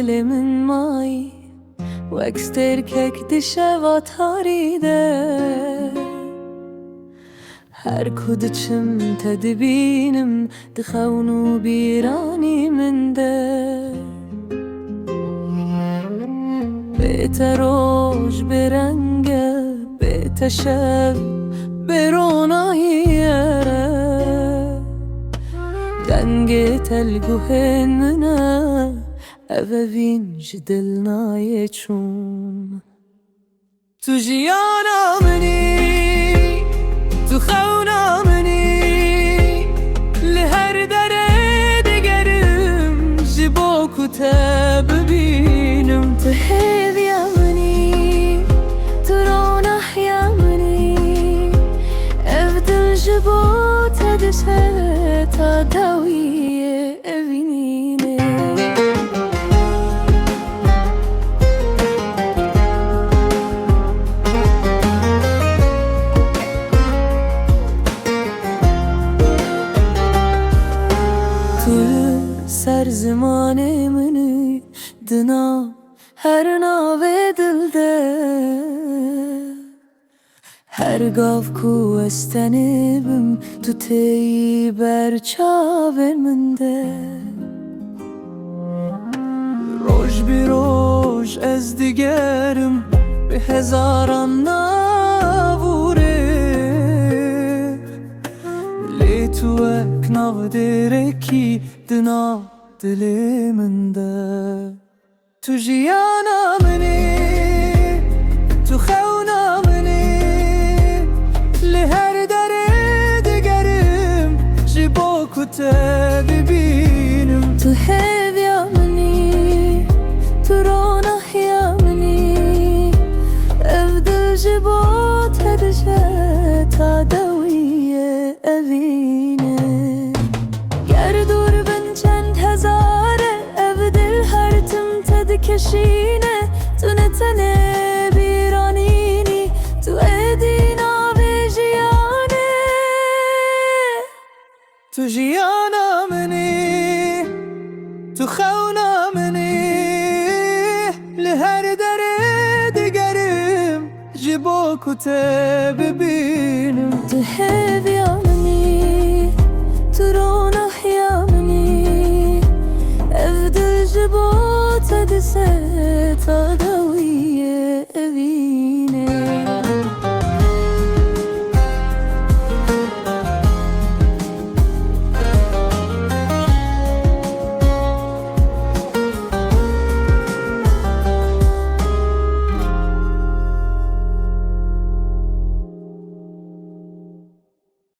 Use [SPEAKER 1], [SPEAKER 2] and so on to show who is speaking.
[SPEAKER 1] دل من مایی وکستر کک دشوات هاریده هر کدچم تدبینم دخونو بیرانی من ده بیت روش برنگه بیت شب بروناییه دنگ تلگوهن منه اووینج دلنای چون تو جیانا منی تو خونا منی لهر دره دگرم جبا کتب ببینم تو هیویا منی تو رونح یا منی افدل جبا تدشه تا داویه اوینینه سر زمان منی دنا هر ناوه دل ده هر گاف کو استنبم تو تی بر چاور من ده روش بی روش از دیگرم به هزاران ناوره لی تو اک ناو درکی دنا دل من ده تو جیانا منی تو خونا منی لهر دره دگرم جبا کته ببینم تو هیویا منی تو رونح یا منی افدل جبا تدشه تا دویه اوینه گردور بن چند هزاره افدل هر تم تدکشینه تو نتنه بیرانینی تو ادینا بجیانه تو جیانا منی تو خونا منی لهر دره دگرم جبا کته ببینم تو هیویا منی تو رونح یا منی افدل جبا تدسه تا